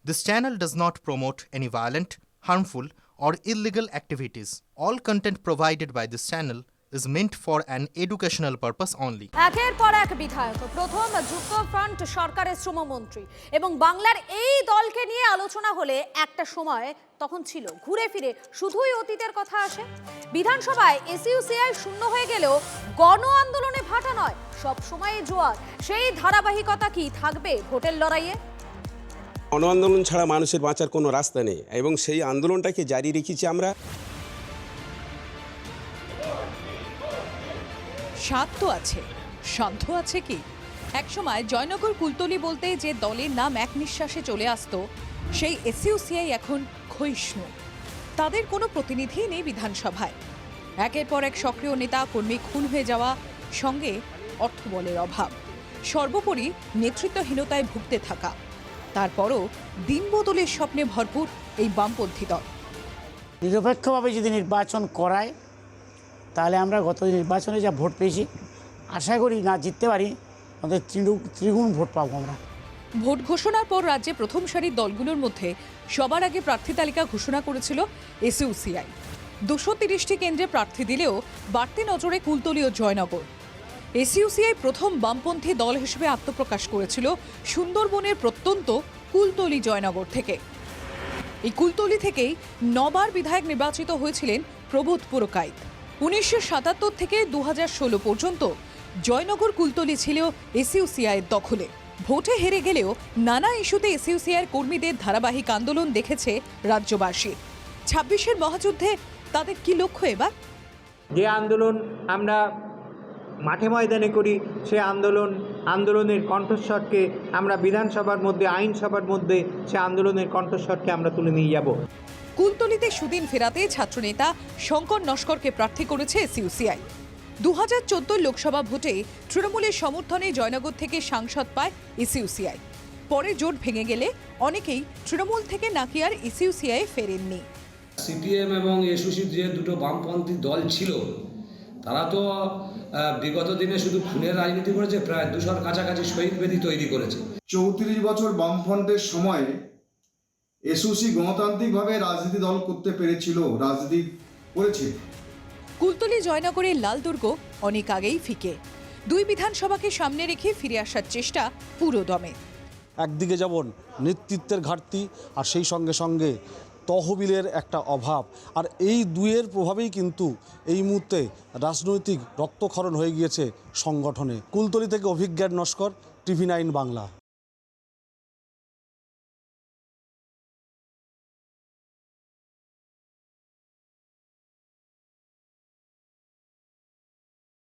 This channel does not promote any violent, harmful, or illegal activities. All content provided by this channel is meant for an educational purpose only. একের পর এক বিধায়ক, প্রথম যুক্তফ্রন্ট সরকারের শ্রমমন্ত্রী এবং বাংলার এই দলকে নিয়ে আলোচনা হলে একটা সময় তখন ছিল ঘুরে ফিরে শুধুই অতীতের কথা আসে। বিধানসভায় এসইউসিআই শূন্য হয়ে গেলেও গণ আন্দোলনে ভাটা নয়, সব সময় জোয়ার। সেই ধারাবাহিকতা কি থাকবে ভোটের লড়াইয়ে? গণ আন্দোলন ছাড়া মানুষের বাঁচার কোনো রাস্তা নেই এবং সেই আন্দোলনটাকে জারি রেখেছি আমরা। স্বাদ তো আছে, সাধ্য আছে কি? একসময় জয়নগর কুলতলি বলতে যে দলের নাম এক নিঃশ্বাসে চলে আসতো, সেই এসইউসিআই এখন ক্ষয়িষ্ণু। তাদের কোনো প্রতিনিধি নেই বিধানসভায়। একের পর এক সক্রিয় নেতা কর্মী খুন হয়ে যাওয়া, সঙ্গে অর্থবলের অভাব, সর্বোপরি নেতৃত্বহীনতায় ভুগতে থাকা। তারপরও দিনবদলের স্বপ্নে ভরপুর এই বামপন্থী দল। নিরপেক্ষভাবে যদি নির্বাচন করায় তাহলে আমরা গত নির্বাচনে যা ভোট পেয়েছি আশা করি না জিততে পারি, আমাদের ত্রিগুণ ভোট পাবো আমরা। ভোট ঘোষণার পর রাজ্যে প্রথম সারির দলগুলোর মধ্যে সবার আগে প্রার্থী তালিকা ঘোষণা করেছিল এসইউসিআই। 230টি কেন্দ্রে প্রার্থী দিলেও বাড়তি নজরে কুলতলি ও জয়নগর। এসইউসিআই প্রথম বামপন্থী দল হিসেবে আত্মপ্রকাশ করেছিল সুন্দরবনের প্রত্যন্ত কুলতলি জয়নগর থেকে। এই কুলতলি থেকেই 9 বার বিধায়ক নির্বাচিত হয়েছিলেন প্রবোধ পুরকাইত। 1977 থেকে 2016 পর্যন্ত জয়নগর কুলতলি ছিল এসইউসিআইয়ের দখলে। ভোটে হেরে গেলেও নানা ইস্যুতে এসইউসিআইয়ের কর্মীদের ধারাবাহিক আন্দোলন দেখেছে রাজ্যবাসী। 26-এর মহাযুদ্ধে তাদের কি লক্ষ্য এবার? যে আন্দোলন আমরা মাঠে ময়দানে করি, সে আন্দোলনের কণ্ঠস্বরকে আমরা বিধানসভার মধ্যে, আইনসভার মধ্যে সে আন্দোলনের কণ্ঠস্বরকে আমরা তুলে নিয়ে যাব। কুলতলিতে সুদিন ফেরাতে ছাত্রনেতা শঙ্কর নস্করকে প্রার্থী করেছে এসইউসিআই। 2014 লোকসভা ভোটে তৃণমূলের সমর্থনে জয়নগর থেকে সাংসদ পায় এসইউসিআই। পরে জোট ভেঙে গেলে অনেকেই তৃণমূল থেকে নাকি আর এসইউসিআই ফেরেননি। সিপিএম এবং এসইউসি যে দুটো বামপন্থী দল ছিল, তারা তো বিগত দিনে শুধু খুনের রাজনীতি করেছে, প্রায় 200-র কাছাকাছি শহীদ বেদি তৈরি করেছে। 34 বছর বামফ্রন্টের সময়ে এসইউসি গণতান্ত্রিকভাবে রাজনীতি দল করতে পেরেছিল, রাজনীতি করেছে। কুলতলি জয়নগরের লাল দুর্গ অনেক আগেই ফিকে। দুই বিধানসভাকে সামনে রেখে ফিরে আসার চেষ্টা পুরো দমে। একদিকে যেমন নেতৃত্বের ঘাটতি, আর সেই সঙ্গে সঙ্গে তহবিলের একটা অভাব, আর এই দুয়ের প্রভাবেই কিন্তু এই মুহূর্তে রাজনৈতিক রক্তক্ষরণ হয়ে গিয়েছে সংগঠনে। কুলতলি থেকে অভিজ্ঞান নস্কর, TV9 বাংলা।